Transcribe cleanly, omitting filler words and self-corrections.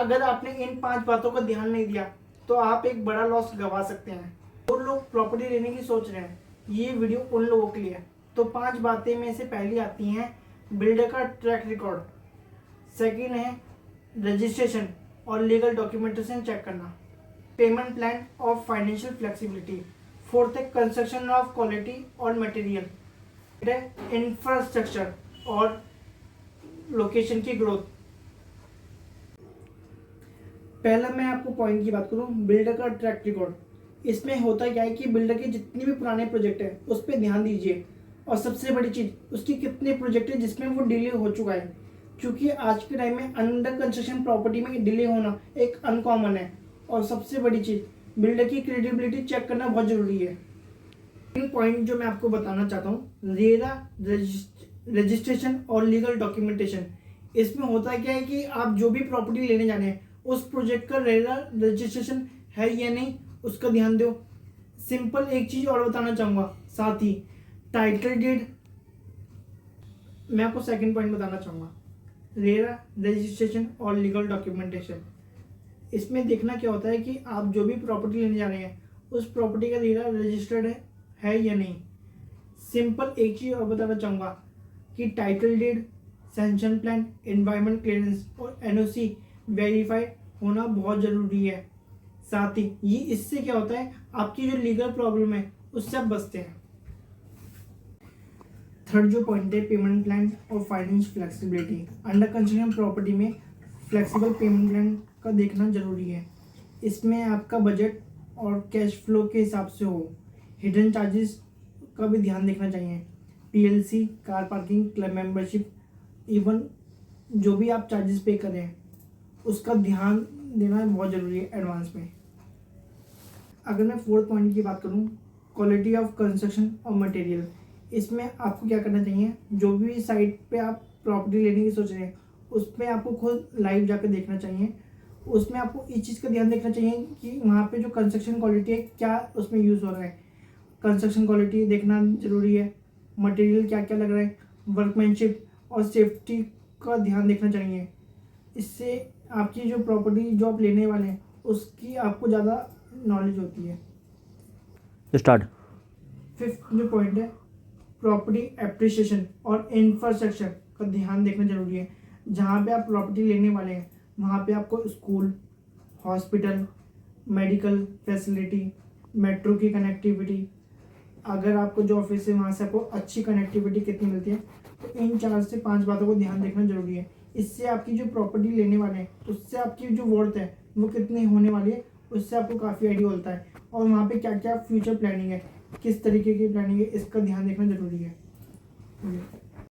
अगर आपने इन 5 बातों का ध्यान नहीं दिया तो आप एक बड़ा लॉस गंवा सकते हैं। जो लोग प्रॉपर्टी लेने की सोच रहे हैं, ये वीडियो उन लोगों के लिए है। तो 5 बातें में से पहली आती हैं बिल्डर का ट्रैक रिकॉर्ड, सेकंड है रजिस्ट्रेशन और लीगल डॉक्यूमेंटेशन चेक करना, पेमेंट प्लान और फाइनेंशियल फ्लेक्सिबिलिटी, फोर्थ है कंस्ट्रक्शन ऑफ क्वालिटी और मटेरियल, इंफ्रास्ट्रक्चर और लोकेशन की ग्रोथ। पहला मैं आपको पॉइंट की बात करूं, बिल्डर का ट्रैक रिकॉर्ड। इसमें होता क्या है कि बिल्डर के जितने भी पुराने प्रोजेक्ट हैं उस पर ध्यान दीजिए, और सबसे बड़ी चीज़ उसकी कितने प्रोजेक्ट है जिसमें वो डिले हो चुका है, क्योंकि आज के टाइम में अंडर कंस्ट्रक्शन प्रॉपर्टी में डिले होना एक अनकॉमन है। और सबसे बड़ी चीज़ बिल्डर की क्रेडिबिलिटी चेक करना बहुत ज़रूरी है। इन पॉइंट जो मैं आपको बताना चाहता हूँ, रेरा, रजिस्ट्रेशन और लीगल डॉक्यूमेंटेशन। इसमें होता क्या है कि आप जो भी प्रॉपर्टी लेने जाने हैं उस प्रोजेक्ट का रेरा रजिस्ट्रेशन है या नहीं उसका ध्यान दो। सिंपल एक चीज़ और बताना चाहूँगा साथ ही, टाइटल डीड। मैं आपको सेकंड पॉइंट बताना चाहूँगा, रेरा, रजिस्ट्रेशन और लीगल डॉक्यूमेंटेशन। इसमें देखना क्या होता है कि आप जो भी प्रॉपर्टी लेने जा रहे हैं उस प्रॉपर्टी का रेरा रजिस्टर्ड है या नहीं। सिंपल एक चीज़ और बताना चाहूँगा कि title deed, sanction plan, environment clearance और एनओसी वेरीफाई होना बहुत ज़रूरी है। साथ ही ये इससे क्या होता है, आपकी जो लीगल प्रॉब्लम है उससे आप बचते हैं। थर्ड जो पॉइंट है, पेमेंट प्लान और finance flexibility. Under construction property में फ्लेक्सिबल पेमेंट प्लान का देखना जरूरी है। इसमें आपका बजट और कैश फ्लो के हिसाब से हो। हिडन चार्जेस का भी ध्यान देखना चाहिए, PLC, car parking, club membership, even जो भी आप चार्जेस पे करें उसका ध्यान देना बहुत ज़रूरी है एडवांस में। अगर मैं फोर्थ पॉइंट की बात करूं, क्वालिटी ऑफ कंस्ट्रक्शन और मटेरियल। इसमें आपको क्या करना चाहिए, जो भी साइट पे आप प्रॉपर्टी लेने की सोच रहे हैं उस पर आपको खुद लाइव जाकर देखना चाहिए। उसमें आपको इस चीज़ का ध्यान देखना चाहिए कि वहाँ पे जो कंस्ट्रक्शन क्वालिटी है क्या उसमें यूज़ हो रहा है। कंस्ट्रक्शन क्वालिटी देखना ज़रूरी है, मटेरियल क्या क्या लग रहा है, वर्कमैनशिप और सेफ्टी का ध्यान देखना चाहिए। इससे आपकी जो प्रॉपर्टी जो आप लेने वाले हैं उसकी आपको ज़्यादा नॉलेज होती है। स्टार्ट। फिफ्थ जो पॉइंट है, प्रॉपर्टी एप्रिसिएशन और इंफ्रास्ट्रक्चर का ध्यान देखना जरूरी है। जहाँ पे आप प्रॉपर्टी लेने वाले हैं वहाँ पे आपको school, hospital, medical facility, metro की कनेक्टिविटी, अगर आपको जो ऑफिस है वहाँ से आपको अच्छी कनेक्टिविटी कितनी मिलती है, तो इन 4 से 5 बातों को ध्यान देखना जरूरी है। इससे आपकी जो प्रॉपर्टी लेने वाले हैं उससे आपकी जो वर्थ है वो कितनी होने वाली है उससे आपको काफ़ी आइडिया होता है। और वहाँ पे क्या क्या फ्यूचर प्लानिंग है, किस तरीके की प्लानिंग है, इसका ध्यान देखना जरूरी है।